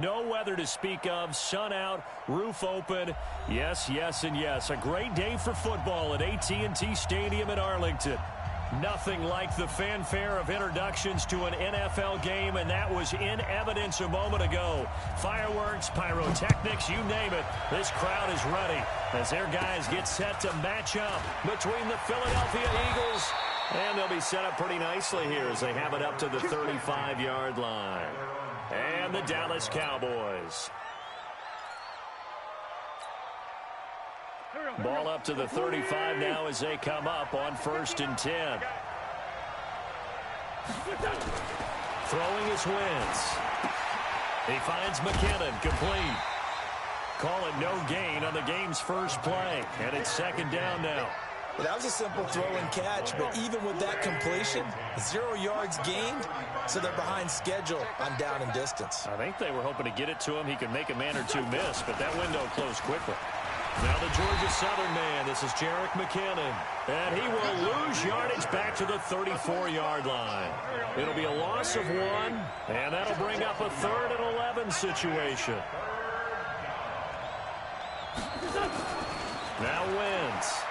No weather to speak of, sun out, roof open. Yes, yes, and yes. A great day for football at AT&T Stadium in Arlington. Nothing like the fanfare of introductions to an NFL game, and that was in evidence a moment ago. Fireworks, pyrotechnics, you name it. This crowd is ready as their guys get set to match up between the Philadelphia Eagles, and they'll be set up pretty nicely here as they have it up to the 35-yard line. And the Dallas Cowboys. Ball up to the 35 now as they come up on 1st and 10. Throwing his Wentz. He finds McKinnon complete. Call it no gain on the game's first play. And it's 2nd down now. Well, that was a simple throw and catch, but even with that completion, 0 yards gained, so they're behind schedule on down and distance. I think they were hoping to get it to him. He could make a man or two miss, but that window closed quickly. Now the Georgia Southern man, this is Jerick McKinnon, and he will lose yardage back to the 34-yard line. It'll be a loss of 1, and that'll bring up a 3rd and 11 situation. Now Wentz.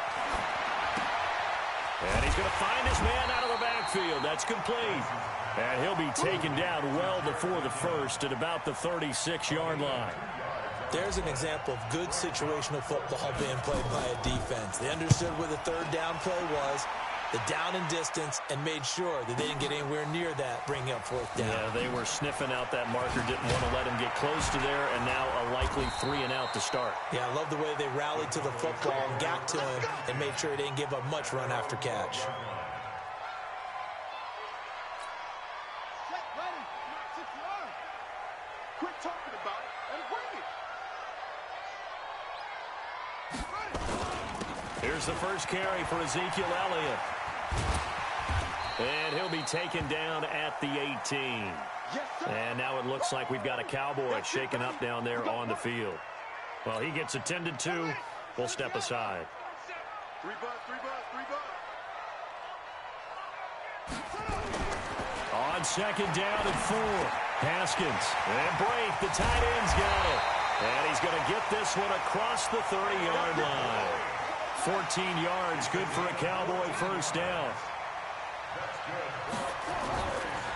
And he's going to find his man out of the backfield. That's complete. And he'll be taken down well before the first at about the 36-yard line. There's an example of good situational football being played by a defense. They understood where the 3rd down play was, the down and distance, and made sure that they didn't get anywhere near that, bringing up 4th down. Yeah, they were sniffing out that marker, didn't want to let him get close to there, and now a likely 3 and out to start. Yeah, I love the way they rallied to the football and got to him and made sure he didn't give up much run after catch. Quit talking about it and bring it. Here's the first carry for Ezekiel Elliott. And he'll be taken down at the 18. And now it looks like we've got a Cowboy shaken up down there on the field. Well, he gets attended to. We'll step aside. 3 bucks, 3 bucks, 3 bucks. On 2nd down and 4. Haskins. And break. The tight end's got it. And he's going to get this one across the 30-yard line. 14 yards, good for a Cowboy first down.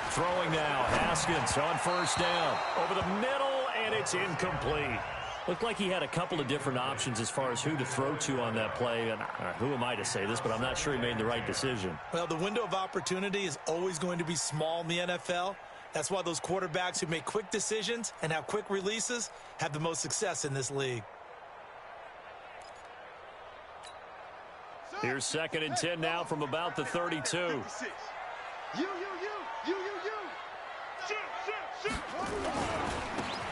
Throwing now, Haskins on 1st down. Over the middle, and it's incomplete. Looked like he had a couple of different options as far as who to throw to on that play. And who am I to say this, but I'm not sure he made the right decision. Well, the window of opportunity is always going to be small in the NFL. That's why those quarterbacks who make quick decisions and have quick releases have the most success in this league. Here's 2nd and 10 now from about the 32.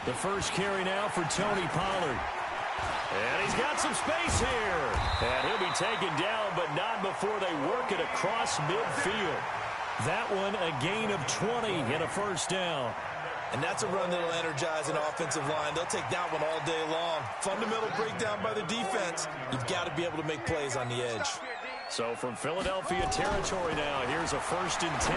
The first carry now for Tony Pollard. And he's got some space here. And he'll be taken down, but not before they work it across midfield. That one a gain of 20 and a first down. And that's a run that'll energize an offensive line. They'll take that one all day long. Fundamental breakdown by the defense. You've got to be able to make plays on the edge. So from Philadelphia territory now, here's a 1st and 10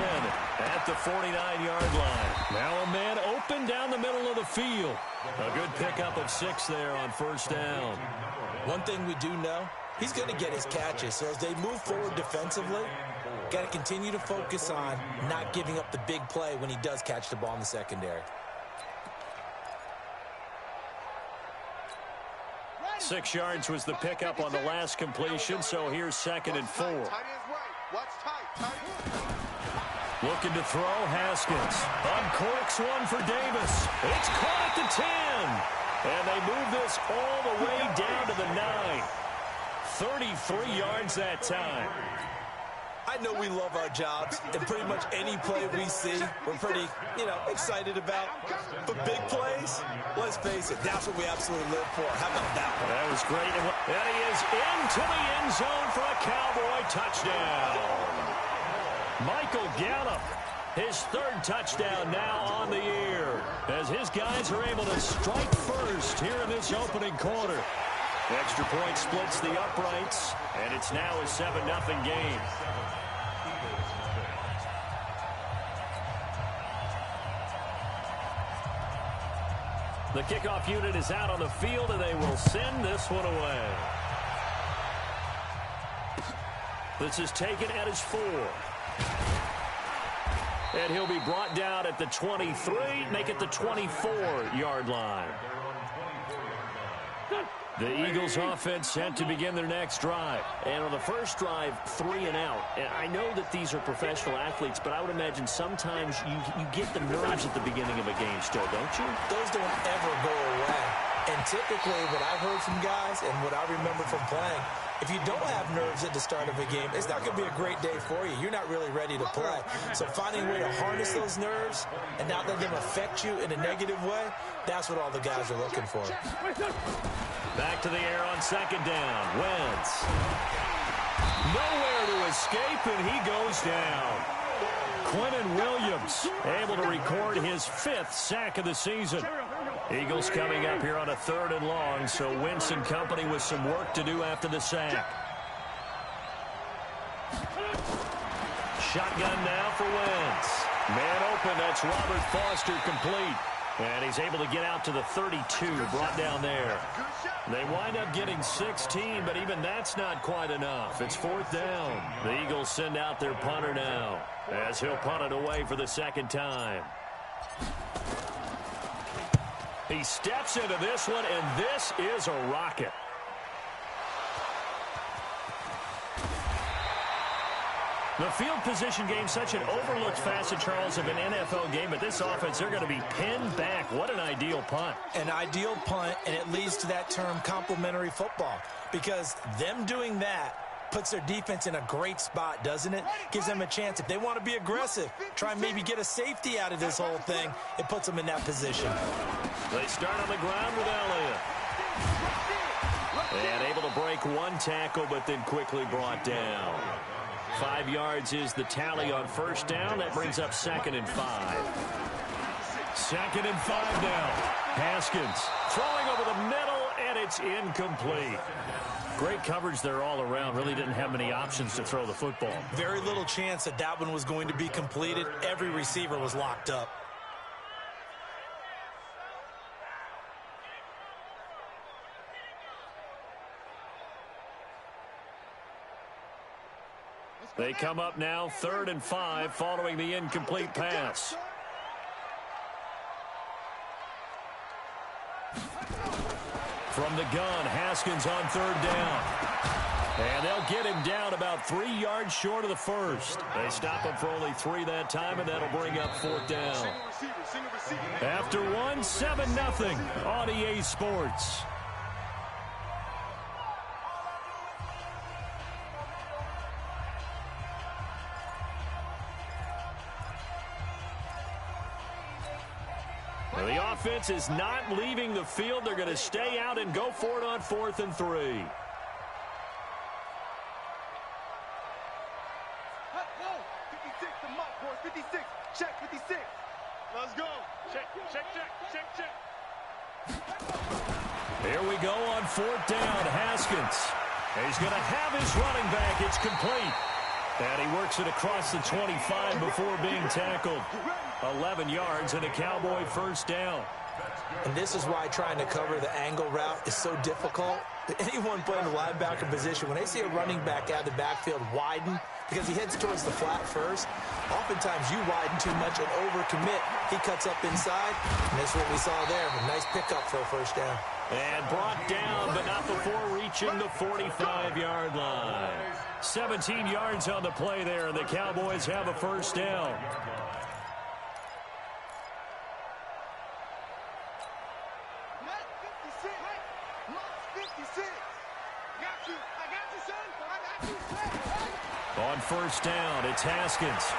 at the 49-yard line. Now a man open down the middle of the field. A good pickup of 6 there on 1st down. One thing we do know, he's going to get his catches. So as they move forward defensively, got to continue to focus on not giving up the big play when he does catch the ball in the secondary. 6 yards was the pickup on the last completion, so here's 2nd and 4. Looking to throw, Haskins. Uncorks one for Davis. It's caught at the 10. And they move this all the way down to the 9. 33 yards that time. I know we love our jobs, and pretty much any play we see, we're pretty, excited about. But big plays, let's face it, that's what we absolutely live for. How about that one? That was great. And he is into the end zone for a Cowboy touchdown. Michael Gallup, his 3rd touchdown now on the year, as his guys are able to strike first here in this opening quarter. Extra point splits the uprights, and it's now a 7-0 game. The kickoff unit is out on the field, and they will send this one away. This is taken at his 4. And he'll be brought down at the 23, make it the 24-yard line. The Eagles offense set to begin their next drive. And on the first drive, 3 and out. And I know that these are professional athletes, but I would imagine sometimes you get the nerves at the beginning of a game still, don't you? Those don't ever go away. And typically what I've heard from guys and what I remember from playing, if you don't have nerves at the start of a game, it's not going to be a great day for you. You're not really ready to play. So finding a way to harness those nerves and not let them affect you in a negative way, that's what all the guys are looking for. Back to the air on second down. Wentz. Nowhere to escape, and he goes down. Quentin Williams able to record his 5th sack of the season. Eagles coming up here on a 3rd and long, so Wentz and company with some work to do after the sack. Shotgun now for Wentz. Man open, that's Robert Foster complete. And he's able to get out to the 32, brought down there. They wind up getting 16, but even that's not quite enough. It's 4th down. The Eagles send out their punter now, as he'll punt it away for the 2nd time. He steps into this one, and this is a rocket. The field position game, such an overlooked facet, Charles, of an NFL game. But this offense, they're going to be pinned back. What an ideal punt. An ideal punt, and it leads to that term complementary football. Because them doing that puts their defense in a great spot, doesn't it? Gives them a chance. If they want to be aggressive, try and maybe get a safety out of this whole thing, it puts them in that position. They start on the ground with Elliott. And able to break one tackle, but then quickly brought down. 5 yards is the tally on first down. That brings up 2nd and 5. 2nd and 5 now. Haskins throwing over the middle, and it's incomplete. Great coverage there all around. Really didn't have many options to throw the football. Very little chance that that one was going to be completed. Every receiver was locked up. They come up now 3rd and 5 following the incomplete pass. From the gun, Haskins on 3rd down. And they'll get him down about 3 yards short of the first. They stop him for only 3 that time, and that'll bring up 4th down. After 1, 7-0 on EA Sports. The offense is not leaving the field. They're going to stay out and go for it on 4th and 3. Check 56. Let's go. Check. Here we go on 4th down. Haskins. He's going to have his running back. It's complete. And he works it across the 25 before being tackled. 11 yards and a Cowboy first down. And this is why trying to cover the angle route is so difficult. Anyone playing the linebacker position, when they see a running back out of the backfield widen, because he heads towards the flat first, oftentimes you widen too much and overcommit. He cuts up inside, and that's what we saw there. A nice pickup for a first down. And brought down, but not before reaching the 45-yard line. 17 yards on the play there, and the Cowboys have a first down. On first down, it's Haskins.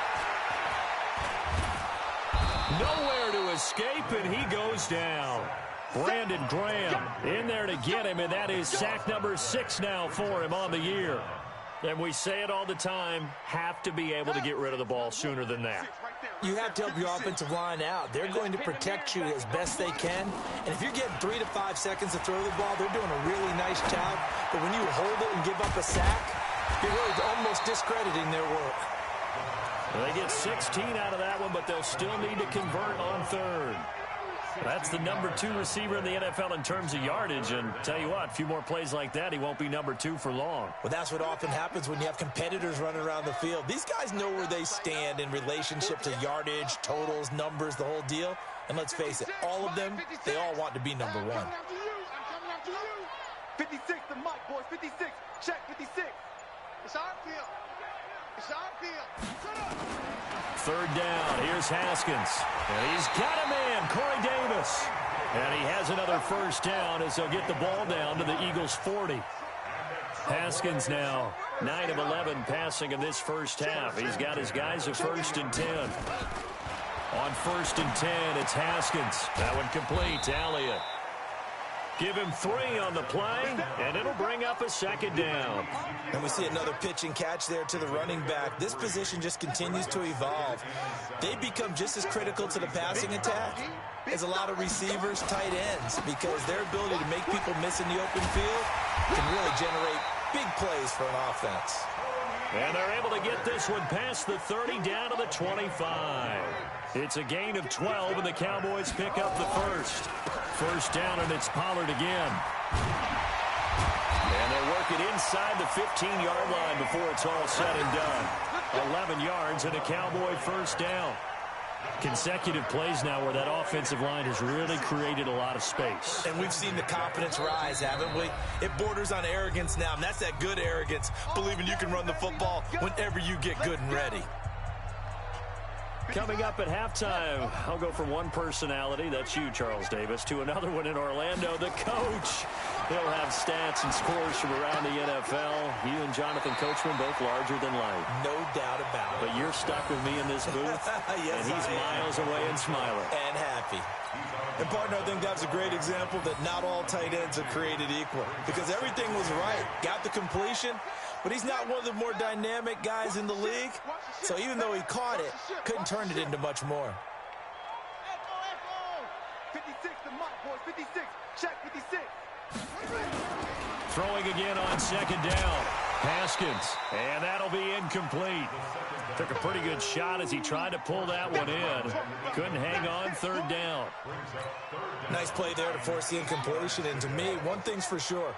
Nowhere to escape, and he goes down. Brandon Graham in there to get him, and that is sack number 6 now for him on the year. And we say it all the time, have to be able to get rid of the ball sooner than that. You have to help your offensive line out. They're going to protect you as best they can. And if you're getting 3 to 5 seconds to throw the ball, they're doing a really nice job. But when you hold it and give up a sack, you're really almost discrediting their work. Well, they get 16 out of that one, but they'll still need to convert on 3rd. That's the number 2 receiver in the NFL in terms of yardage. And tell you what, a few more plays like that, he won't be number 2 for long. Well, that's what often happens when you have competitors running around the field. These guys know where they stand in relationship to yardage, totals, numbers, the whole deal. And let's face it, all of them, they all want to be number 1. 56, the mic, boys. 56. Check 56. It's our field. It's our field. 3rd down. Here's Haskins. And he's got a man, Corey Davis. And he has another 1st down as they'll get the ball down to the Eagles' 40. Haskins now 9 of 11 passing in this 1st half. He's got his guys at 1st and 10. On 1st and 10, it's Haskins. That one complete to Elliott. Give him 3 on the play, and it'll bring up a 2nd down. And we see another pitch and catch there to the running back. This position just continues to evolve. They become just as critical to the passing attack as a lot of receivers, tight ends, because their ability to make people miss in the open field can really generate big plays for an offense. And they're able to get this one past the 30 down to the 25. It's a gain of 12, and the Cowboys pick up the 1st. 1st down, and it's Pollard again. And they'll work it inside the 15-yard line before it's all said and done. 11 yards and a Cowboy 1st down. Consecutive plays now where that offensive line has really created a lot of space. And we've seen the confidence rise, haven't we? It borders on arrogance now, and that's that good arrogance, believing you can run the football whenever you get good and ready. Coming up at halftime, I'll go from one personality, that's you, Charles Davis, to another one in Orlando, the coach. He'll have stats and scores from around the NFL. You and Jonathan Coachman both larger than life. No doubt about it. But you're stuck with me in this booth, yes, and he's miles away and smiling. And happy. And, partner, I think that's a great example that not all tight ends are created equal, because everything was right. Got the completion, but he's not one of the more dynamic guys in the league. So even though he caught it, couldn't turn it into much more. 56, the mic, boys. 56. Check 56. Throwing again on 2nd down. Haskins, and that'll be incomplete. Took a pretty good shot as he tried to pull that one in. Couldn't hang on 3rd down. Nice play there to force the incompletion. And to me, one thing's for sure.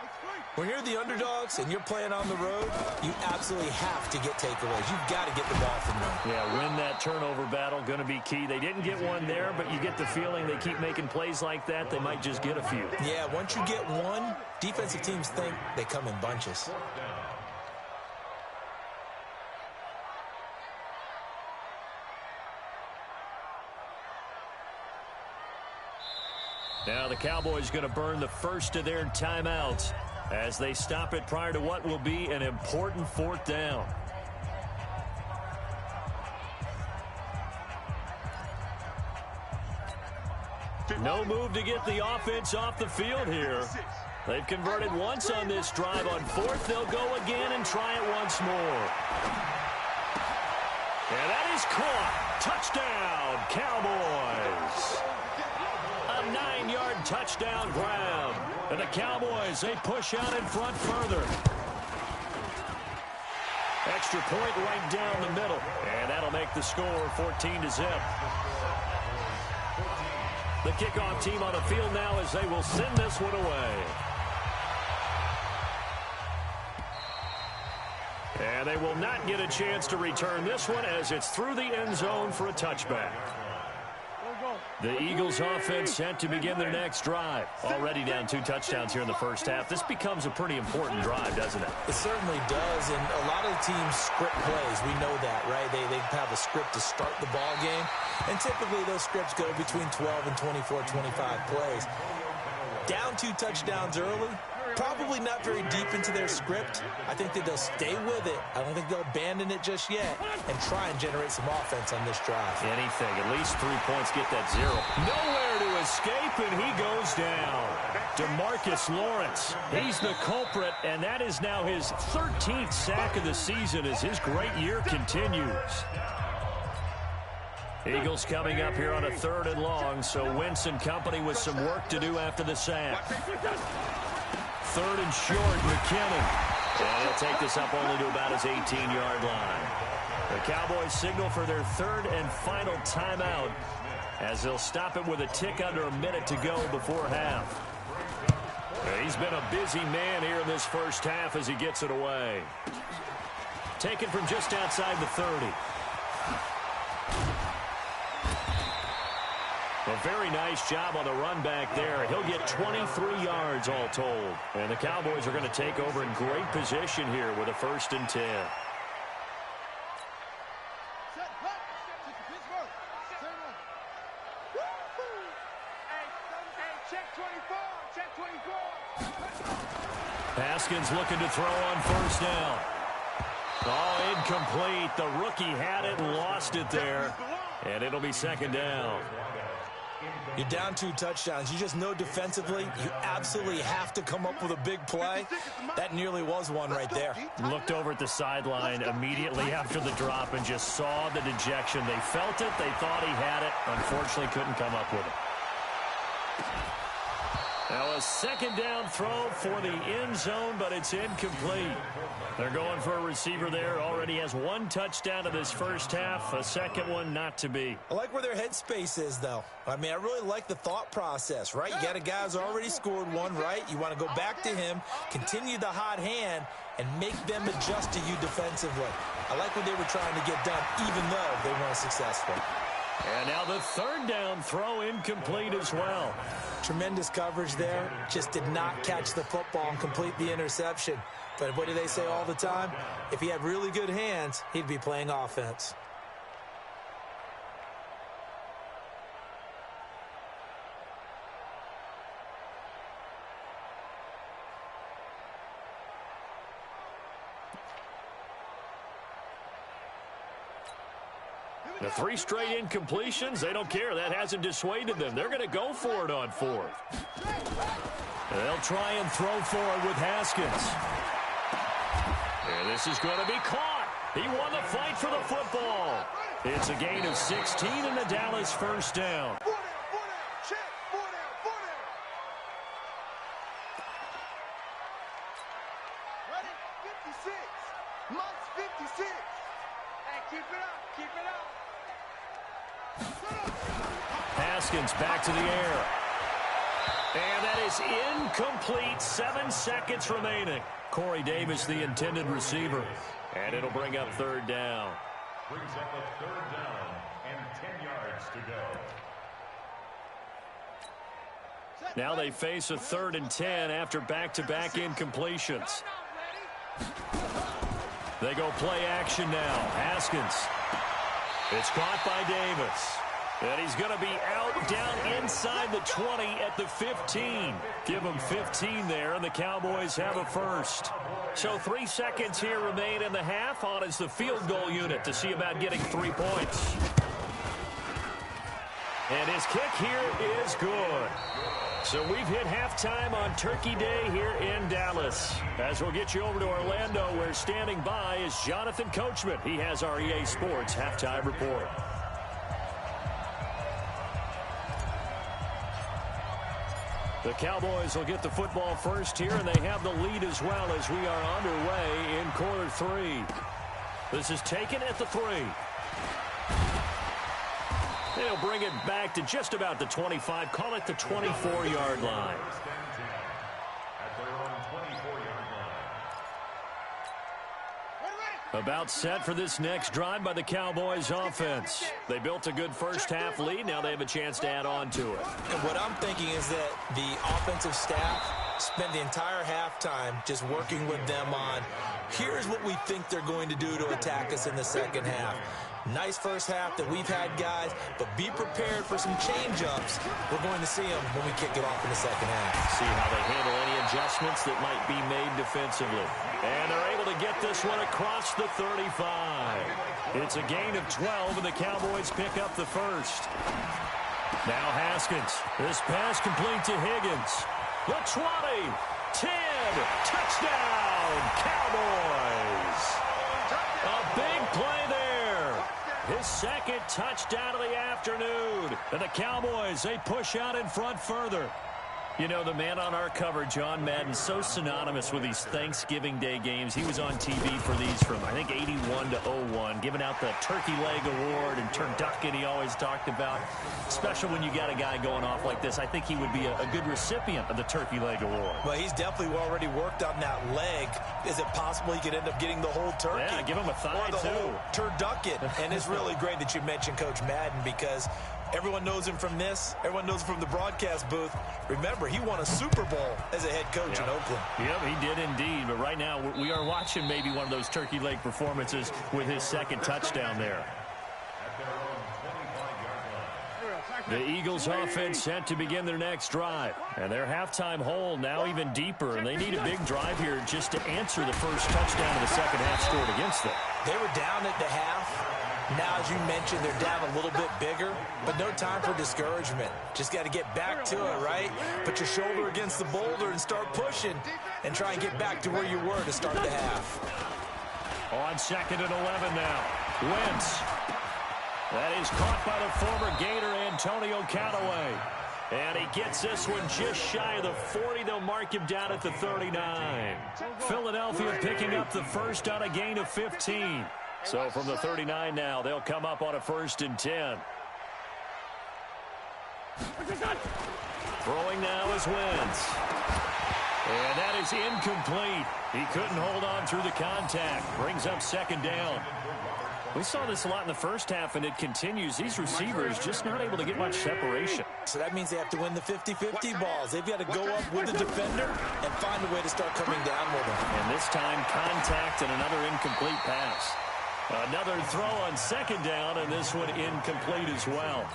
When you're the underdogs and you're playing on the road, you absolutely have to get takeaways. You've got to get the ball from them. Yeah, win that turnover battle, going to be key. They didn't get one there, but you get the feeling they keep making plays like that, they might just get a few. Yeah, once you get one, defensive teams think they come in bunches. Now the Cowboys going to burn the 1st of their timeouts as they stop it prior to what will be an important 4th down. No move to get the offense off the field here. They've converted once on this drive. On 4th, they'll go again and try it once more. And that is caught. Touchdown, Cowboys. A 9-yard touchdown grab. And the Cowboys, they push out in front further. Extra point right down the middle. And that'll make the score 14-0. The kickoff team on the field now as they will send this one away. And they will not get a chance to return this one as it's through the end zone for a touchback. The Eagles offense set to begin their next drive. Already down 2 touchdowns here in the 1st half. This becomes a pretty important drive, doesn't it? It certainly does, and a lot of the teams script plays. We know that, right? They have a script to start the ball game, and typically those scripts go between 12 and 24, 25 plays. Down 2 touchdowns early, probably not very deep into their script. I think that they'll stay with it. I don't think they'll abandon it just yet and try and generate some offense on this drive. Anything. At least 3 points, get that 0. Nowhere to escape, and he goes down. DeMarcus Lawrence, he's the culprit, and that is now his 13th sack of the season as his great year continues. Eagles coming up here on a 3rd and long, so Wentz and company with some work to do after the sack. 3rd and short, McKinnon. And he'll take this up only to about his 18-yard line. The Cowboys signal for their 3rd and final timeout as they'll stop it with a tick under a minute to go before half. He's been a busy man here in this first half as he gets it away. Taken from just outside the 30. A very nice job on the run back there. He'll get 23 yards all told. And the Cowboys are going to take over in great position here with a 1st and 10. Haskins looking to throw on 1st down. Oh, incomplete. The rookie had it and lost it there. And it'll be 2nd down. You're down 2 touchdowns. You just know defensively you absolutely have to come up with a big play. That nearly was one right there. Looked over at the sideline immediately after the drop and just saw the dejection. They felt it. They thought he had it. Unfortunately, couldn't come up with it. Now a 2nd down throw for the end zone, but it's incomplete. They're going for a receiver there. Already has 1 touchdown in this first half. A 2nd one not to be. I like where their headspace is, though. I mean, I really like the thought process, right? You got a guy who's already scored 1, right? You want to go back to him, continue the hot hand, and make them adjust to you defensively. I like what they were trying to get done, even though they weren't successful. And now the 3rd down throw incomplete as well. Tremendous coverage there. Just did not catch the football and complete the interception. But what do they say all the time? If he had really good hands, he'd be playing offense. The 3 straight incompletions, they don't care. That hasn't dissuaded them. They're going to go for it on 4th. They'll try and throw for it with Haskins. And this is going to be caught. He won the fight for the football. It's a gain of 16 in the Dallas 1st down. Ready? 56. Must 56. Hey, keep it up. Keep it up. Haskins back to the air. And that is incomplete. 7 seconds remaining. Corey Davis, the intended receiver. And it'll bring up 3rd down. Brings up a 3rd down and 10 yards to go. Now they face a 3rd and 10 after back-to-back incompletions. They go play action now. Haskins. It's caught by Davis. And he's going to be out down inside the 20 at the 15. Give him 15 there, and the Cowboys have a 1st. So 3 seconds here remain in the half. On is the field goal unit to see about getting 3 points. And his kick here is good. So we've hit halftime on Turkey Day here in Dallas. As we'll get you over to Orlando, where standing by is Jonathan Coachman. He has our EA Sports halftime report. The Cowboys will get the football first here, and they have the lead as well as we are underway in quarter 3. This is taken at the 3. They'll bring it back to just about the 25. Call it the 24-yard line. About set for this next drive by the Cowboys offense. They built a good first half lead. Now they have a chance to add on to it. And what I'm thinking is that the offensive staff spent the entire halftime just working with them on, here's what we think they're going to do to attack us in the second half. Nice first half that we've had, guys, but be prepared for some change-ups. We're going to see them when we kick it off in the second half. See how they handle any adjustments that might be made defensively. And they're able to get this one across the 35. It's a gain of 12, and the Cowboys pick up the 1st. Now Haskins. This pass complete to Higgins. The 20, 10, touchdown, Cowboys. A big play there. His 2nd touchdown of the afternoon. And the Cowboys, they push out in front further. You know, the man on our cover, John Madden, so synonymous with these Thanksgiving Day games. He was on TV for these from, I think, 81 to 01, giving out the Turkey Leg Award and turducken he always talked about. Special when you got a guy going off like this. I think he would be a good recipient of the Turkey Leg Award. Well, he's definitely already worked on that leg. Is it possible he could end up getting the whole turkey? Yeah, give him a thigh, or the too. Whole turducken. And it's really great that you mentioned Coach Madden, because everyone knows him from this. Everyone knows him from the broadcast booth. Remember, he won a Super Bowl as a head coach in Oakland. Yep, he did indeed. But right now, we are watching maybe one of those turkey leg performances with his second touchdown there. The Eagles offense set to begin their next drive. And their halftime hole now even deeper. And they need a big drive here just to answer the first touchdown of the second half scored against them. They were down at the half. Now, as you mentioned, they're down a little bit bigger, but no time for discouragement. Just got to get back to it, right? Put your shoulder against the boulder and start pushing and try and get back to where you were to start the half. On 2nd and 11 now. Wentz. That is caught by the former Gator, Antonio Callaway. And he gets this one just shy of the 40. They'll mark him down at the 39. Philadelphia picking up the first on a gain of 15. So from the 39 now, they'll come up on a 1st and 10. Throwing now is Wentz. And that is incomplete. He couldn't hold on through the contact. Brings up 2nd down. We saw this a lot in the first half, and it continues. These receivers just not able to get much separation. So that means they have to win the 50-50 balls. They've got to go up with the defender and find a way to start coming down with them. And this time, contact and another incomplete pass. Another throw on 2nd down, and this one incomplete as well.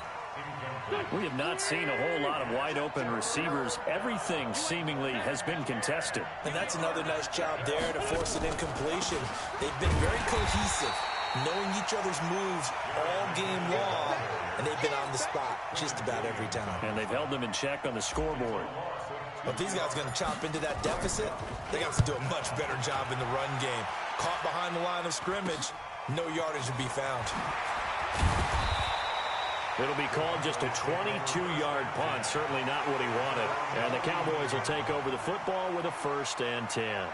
We have not seen a whole lot of wide-open receivers. Everything seemingly has been contested. And that's another nice job there to force an incompletion. They've been very cohesive, knowing each other's moves all game long, and they've been on the spot just about every time. And they've held them in check on the scoreboard. But if these guys are going to chop into that deficit, they got to do a much better job in the run game. Caught behind the line of scrimmage, no yardage to be found. It'll be called just a 22-yard punt. Certainly not what he wanted. And the Cowboys will take over the football with a 1st and 10.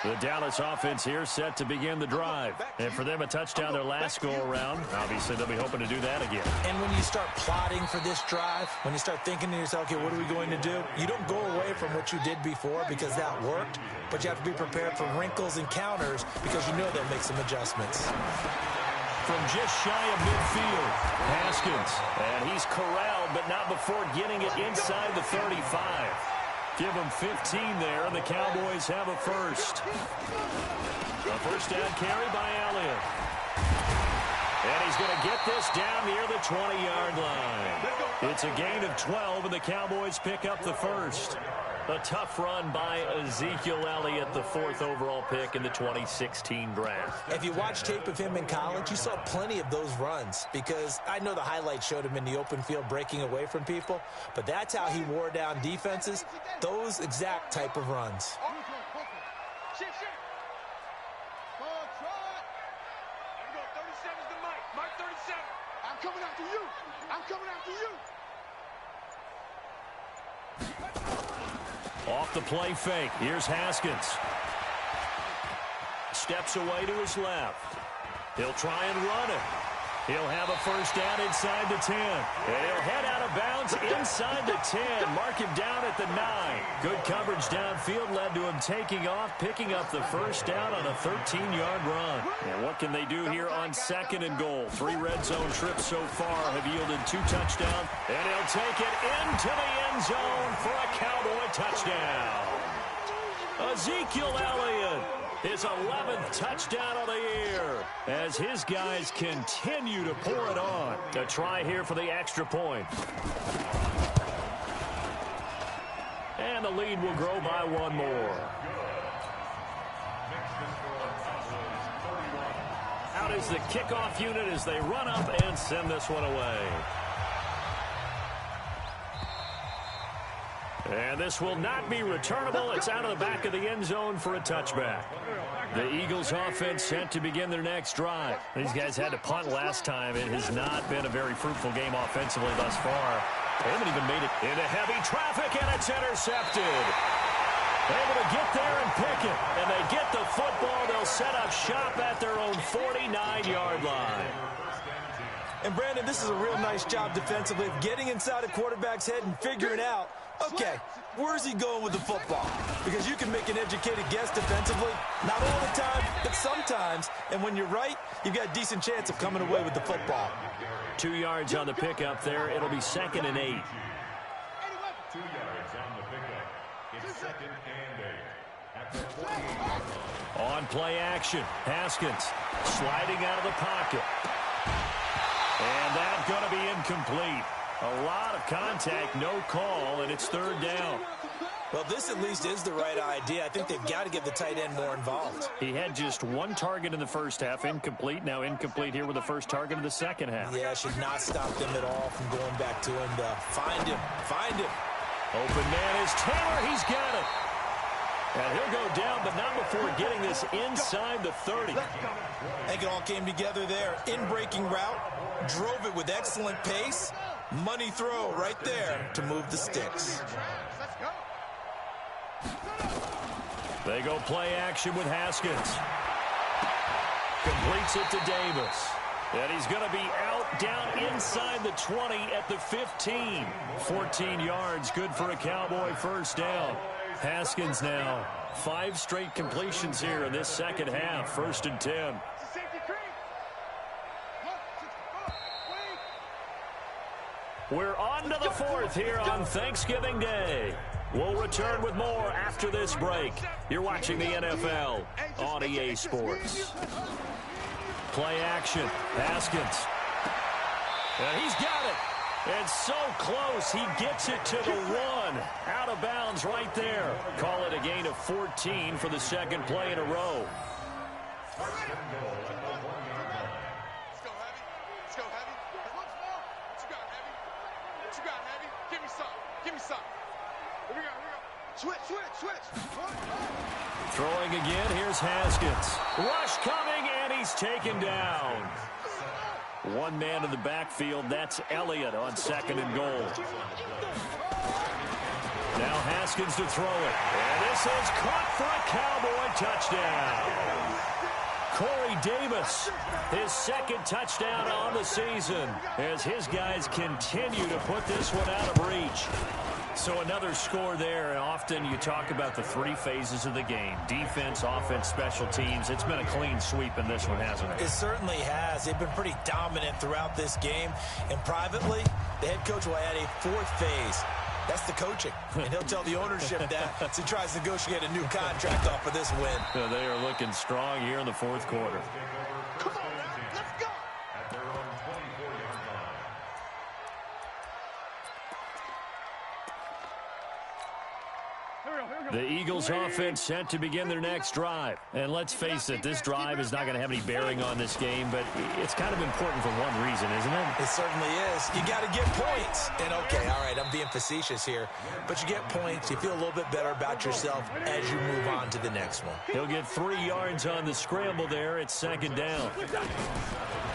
The Dallas offense here set to begin the drive. And for them, a touchdown their last go-around. Obviously, they'll be hoping to do that again. And when you start plotting for this drive, when you start thinking to yourself, okay, what are we going to do? You don't go away from what you did before because that worked, but you have to be prepared for wrinkles and counters because you know they'll make some adjustments. From just shy of midfield, Haskins. And he's corralled, but not before getting it inside the 35. Give them 15 there, and the Cowboys have a first. A first down carry by Elliott. And he's going to get this down near the 20-yard line. It's a gain of 12, and the Cowboys pick up the first. A tough run by Ezekiel Elliott, the 4th overall pick in the 2016 draft. If you watch tape of him in college, you saw plenty of those runs because I know the highlights showed him in the open field breaking away from people, but that's how he wore down defenses, those exact type of runs. I'm coming after you. I'm coming after you. Off the play fake. Here's Haskins. Steps away to his left. He'll try and run it. He'll have a first down inside the 10. And he'll head out of bounds inside the 10. Mark him down at the 9. Good coverage downfield led to him taking off, picking up the first down on a 13-yard run. And what can they do here on 2nd and goal? 3 red zone trips so far have yielded 2 touchdowns. And he'll take it into the end zone for a Cowboy touchdown. Ezekiel Elliott, his 11th touchdown of the year, as his guys continue to pour it on. A try here for the extra point. And the lead will grow by 1 more. Out is the kickoff unit as they run up and send this one away. And this will not be returnable. It's out of the back of the end zone for a touchback. The Eagles offense set to begin their next drive. These guys had to punt last time. It has not been a very fruitful game offensively thus far. They haven't even made it into heavy traffic, and it's intercepted. Able to get there and pick it. And they get the football. They'll set up shop at their own 49-yard line. And, Brandon, this is a real nice job defensively of getting inside a quarterback's head and figuring out, okay, where's he going with the football? Because you can make an educated guess defensively, not all the time, but sometimes. And when you're right, you've got a decent chance of coming away with the football. 2 yards on the pickup there. It'll be 2nd and 8. 2 yards on the pickup. It's 2nd and 8. At the 48-yard line. On play action, Haskins sliding out of the pocket. And that's going to be incomplete. A lot of contact, no call, and it's 3rd down. Well, this at least is the right idea. I think they've got to get the tight end more involved. He had just 1 target in the first half, incomplete. Now incomplete here with the first target of the second half. Yeah, should not stop them at all from going back to him. Find him. Open man is Taylor. He's got it. And he'll go down, but not before getting this inside the 30. I think it all came together there. In-breaking route, drove it with excellent pace. Money throw right there to move the sticks. They go play action with Haskins. Completes it to Davis. And he's going to be out down inside the 20 at the 15. 14 yards, good for a Cowboy first down. Haskins now, 5 straight completions here in this second half. 1st and 10. We're on to the 4th here on Thanksgiving Day. We'll return with more after this break. You're watching the NFL on EA Sports. Play action, Haskins. And he's got it. And so close, he gets it to the 1. Out of bounds right there. Call it a gain of 14 for the 2nd play in a row. Let's go, Heavy. Let's go, Heavy. What you got, Heavy? What you got, Heavy? Give me some. Here we go. Switch. Throwing again, here's Haskins. Rush coming, and he's taken down. 1 man in the backfield, that's Elliott on 2nd and goal. Now Haskins to throw it. And this is caught for a Cowboy touchdown. Corey Davis, his 2nd touchdown on the season as his guys continue to put this one out of reach. So another score there, and often you talk about the 3 phases of the game. Defense, offense, special teams. It's been a clean sweep in this one, hasn't it? It certainly has. They've been pretty dominant throughout this game. And privately, the head coach will add a 4th phase. That's the coaching. And he'll tell the ownership that as he tries to negotiate a new contract off of this win. So they are looking strong here in the 4th quarter. Come on, let's go. At their own 24-yard line. The Eagles offense set to begin their next drive. And let's face it, this drive is not going to have any bearing on this game, but it's kind of important for one reason, isn't it? It certainly is. You got to get points. And, okay, all right, I'm being facetious here, but you get points. You feel a little bit better about yourself as you move on to the next one. He'll get 3 yards on the scramble there. It's 2nd down.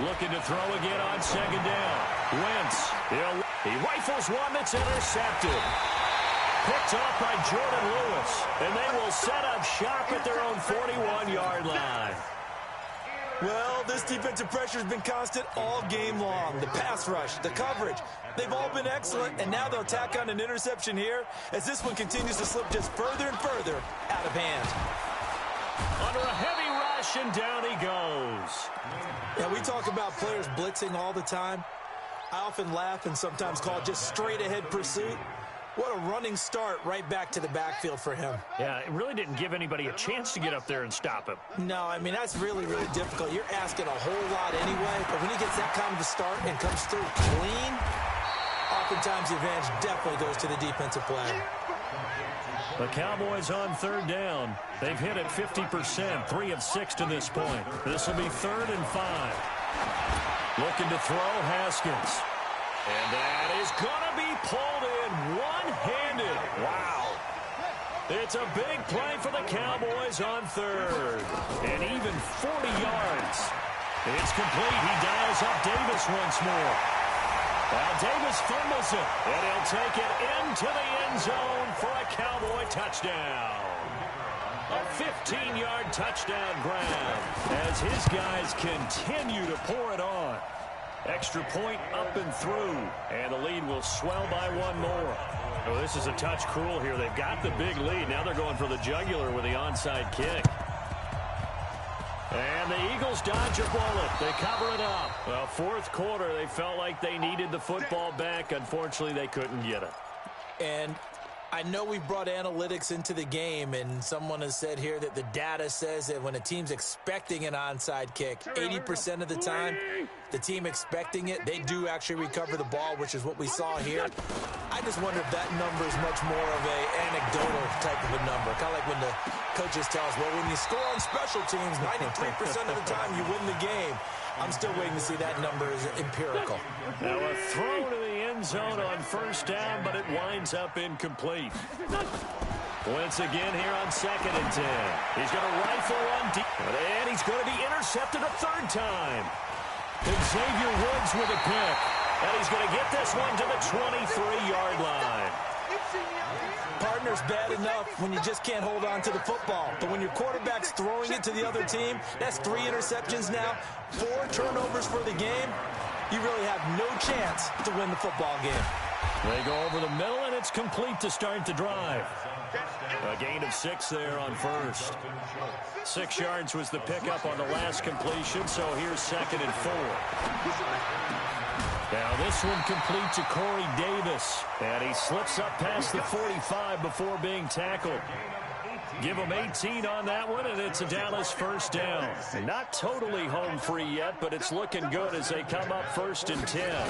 Looking to throw again on 2nd down. Wentz, he rifles one that's intercepted. Picked off by Jordan Lewis, and they will set up shop at their own 41-yard line. Well, this defensive pressure has been constant all game long. The pass rush, the coverage, they've all been excellent, and now they'll tack on an interception here as this one continues to slip just further and further out of hand. Under a heavy rush, and down he goes. Now, we talk about players blitzing all the time. I often laugh and sometimes call it just straight-ahead pursuit. What a running start right back to the backfield for him. Yeah, it really didn't give anybody a chance to get up there and stop him. No, I mean, that's really, really difficult. You're asking a whole lot anyway, but when he gets that kind of a start and comes through clean, oftentimes the advantage definitely goes to the defensive player. The Cowboys on 3rd down. They've hit it 50%, 3 of 6 to this point. This will be 3rd and 5. Looking to throw, Haskins. And that is going to be pulled in one-handed. Wow. It's a big play for the Cowboys on 3rd. And even 40 yards. It's complete. He dials up Davis once more. Well, Davis fumbles it, and he'll take it into the end zone for a Cowboy touchdown. A 15-yard touchdown grab as his guys continue to pour it on. Extra point up and through, and the lead will swell by one more. Oh, this is a touch cruel here. They've got the big lead. Now they're going for the jugular with the onside kick. And the Eagles dodge a bullet. They cover it up. Well, fourth quarter, they felt like they needed the football back. Unfortunately, they couldn't get it. And I know we brought analytics into the game, and someone has said here that the data says that when a team's expecting an onside kick, 80% of the time, the team expecting it, they do actually recover the ball, which is what we saw here. I just wonder if that number is much more of an anecdotal type of a number. Kind of like when the coaches tell us, well, when you score on special teams, 93% of the time you win the game. I'm still waiting to see that number is empirical. Now a throw to the end zone on first down, but it winds up incomplete. Once again here on 2nd and 10. He's going to rifle one deep, and he's going to be intercepted a third time. Xavier Woods with a pick, and he's going to get this one to the 23-yard line. Partner's bad enough when you just can't hold on to the football. But when your quarterback's throwing it to the other team, that's 3 interceptions now, 4 turnovers for the game. You really have no chance to win the football game. They go over the middle, and it's complete to start the drive. A gain of 6 there on first. 6 yards was the pickup on the last completion, so here's 2nd and 4. Now this one complete to Corey Davis, and he slips up past the 45 before being tackled. Give him 18 on that one, and it's a Dallas first down. Not totally home free yet, but it's looking good as they come up 1st and 10.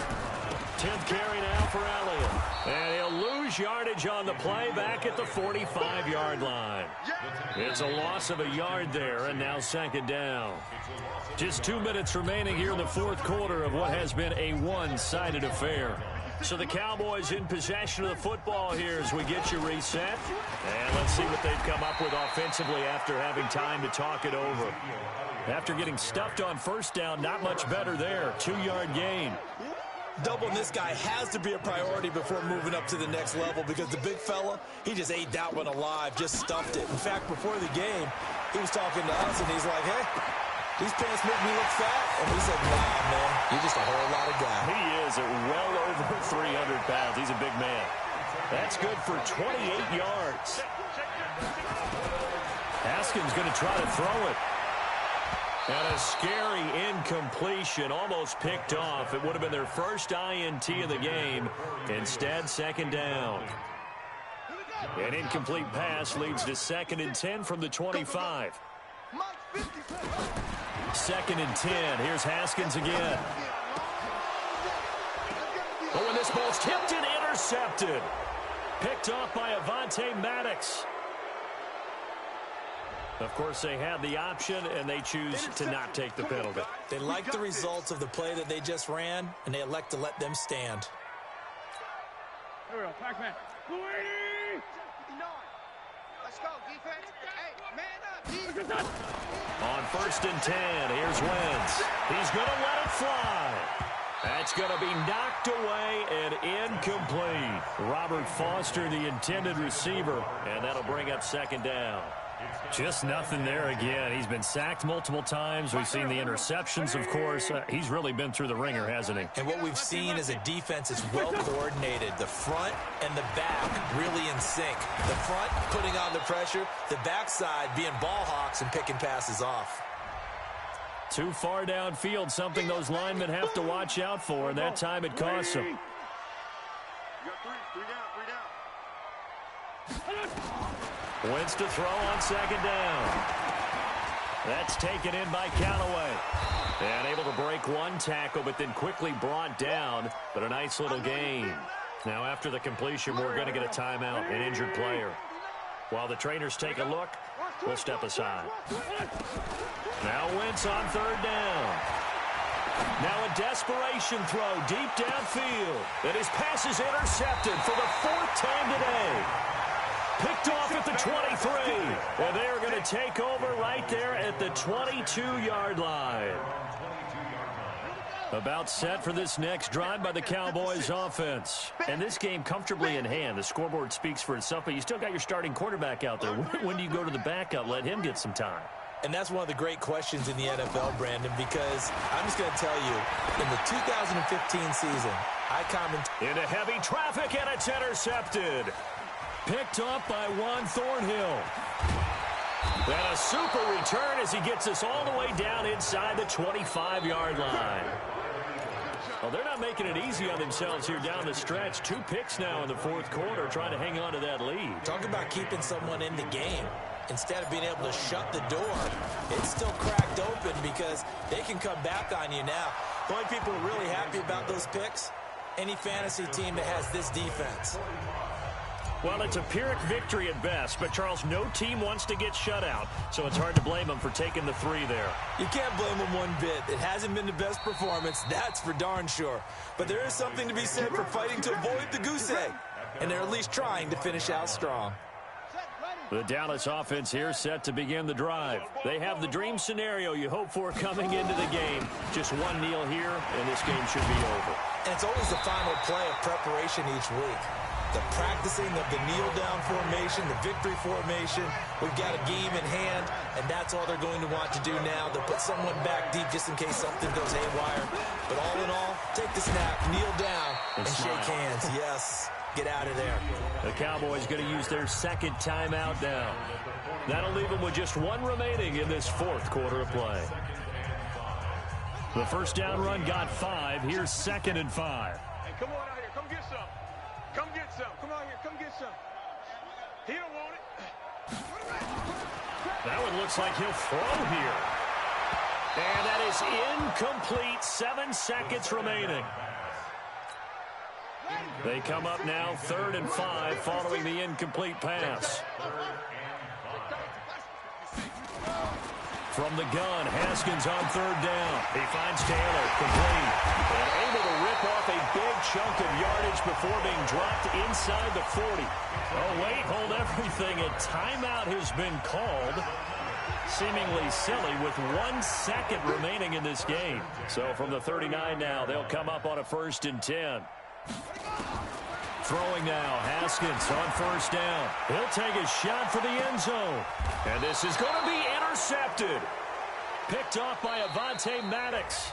10th carry now for Elliott. And he'll lose yardage on the play back at the 45-yard line. It's a loss of a yard there, and now 2nd down. Just 2 minutes remaining here in the fourth quarter of what has been a one-sided affair. So the Cowboys in possession of the football here as we get you reset. And let's see what they've come up with offensively after having time to talk it over. After getting stuffed on first down, not much better there. 2-yard gain. Doubling this guy has to be a priority before moving up to the next level because the big fella, he just ate that one alive, just stuffed it. In fact, before the game, he was talking to us, and he's like, hey, these pants make me look fat. And we said, nah, man, you're just a whole lot of guy. He is at well over 300 pounds. He's a big man. That's good for 28 yards. Haskins going to try to throw it. And a scary incompletion, almost picked off. It would have been their first INT of the game. Instead, 2nd down. An incomplete pass leads to 2nd and 10 from the 25. 2nd and 10. Here's Haskins again. Oh, and this ball's tipped and intercepted. Picked off by Avonte Maddox. Of course, they had the option, and they choose to not take the penalty. They like the results of the play that they just ran, and they elect to let them stand. Here we go, Pac-Man. Let's go, defense. Hey, man up. On 1st and 10, here's Wentz. He's going to let it fly. That's going to be knocked away and incomplete. Robert Foster, the intended receiver, and that'll bring up 2nd down. Just nothing there again. He's been sacked multiple times. We've seen the interceptions, of course. He's really been through the ringer, hasn't he? And what we've seen is a defense that's well coordinated. The front and the back really in sync. The front putting on the pressure, the backside being ball hawks and picking passes off. Too far downfield, something those linemen have to watch out for, and that time it costs them. You got three down. Wentz to throw on 2nd down. That's taken in by Callaway. And able to break one tackle, but then quickly brought down. But a nice little gain. Now after the completion, we're going to get a timeout, an injured player. While the trainers take a look, we'll step aside. Now Wentz on 3rd down. Now a desperation throw deep downfield. And his pass is intercepted for the 4th time today. Picked off at the 23. And they're going to take over right there at the 22-yard line. About set for this next drive by the Cowboys offense. And this game comfortably in hand. The scoreboard speaks for itself, but you still got your starting quarterback out there. When do you go to the backup? Let him get some time. And that's one of the great questions in the NFL, Brandon, because I'm just going to tell you, in the 2015 season, I commented. Into heavy traffic, and it's intercepted. Picked up by Juan Thornhill. And a super return as he gets us all the way down inside the 25-yard line. Well, they're not making it easy on themselves here down the stretch. 2 picks now in the fourth quarter, trying to hang on to that lead. Talk about keeping someone in the game. Instead of being able to shut the door, it's still cracked open because they can come back on you now. The only people really happy about those picks, any fantasy team that has this defense. Well, it's a Pyrrhic victory at best, but, Charles, no team wants to get shut out, so it's hard to blame them for taking the 3 there. You can't blame them one bit. It hasn't been the best performance, that's for darn sure. But there is something to be said for fighting to avoid the goose egg, and they're at least trying to finish out strong. The Dallas offense here set to begin the drive. They have the dream scenario you hope for coming into the game. Just one kneel here, and this game should be over. And it's always the final play of preparation each week. The practicing of the kneel-down formation, the victory formation. We've got a game in hand, and that's all they're going to want to do now. They'll put someone back deep just in case something goes haywire. But all in all, take the snap, kneel down, and shake hands. Yes, get out of there. The Cowboys going to use their second timeout now. That'll leave them with just 1 remaining in this fourth quarter of play. The first down run got 5. Here's 2nd and 5. Hey, come on out here. Come get some. Come get some. Come out here. Come get some. He don't want it. That one looks like he'll throw here. And that is incomplete. 7 seconds remaining. They come up now 3rd and 5 following the incomplete pass. From the gun, Haskins on 3rd down. He finds Taylor, complete. And able to rip off a big chunk of yardage before being dropped inside the 40. Oh, wait, hold everything. A timeout has been called. Seemingly silly with 1 second remaining in this game. So from the 39 now, they'll come up on a 1st and 10. Throwing now, Haskins on 1st down. He'll take a shot for the end zone. And this is going to be intercepted. Picked off by Avonte Maddox.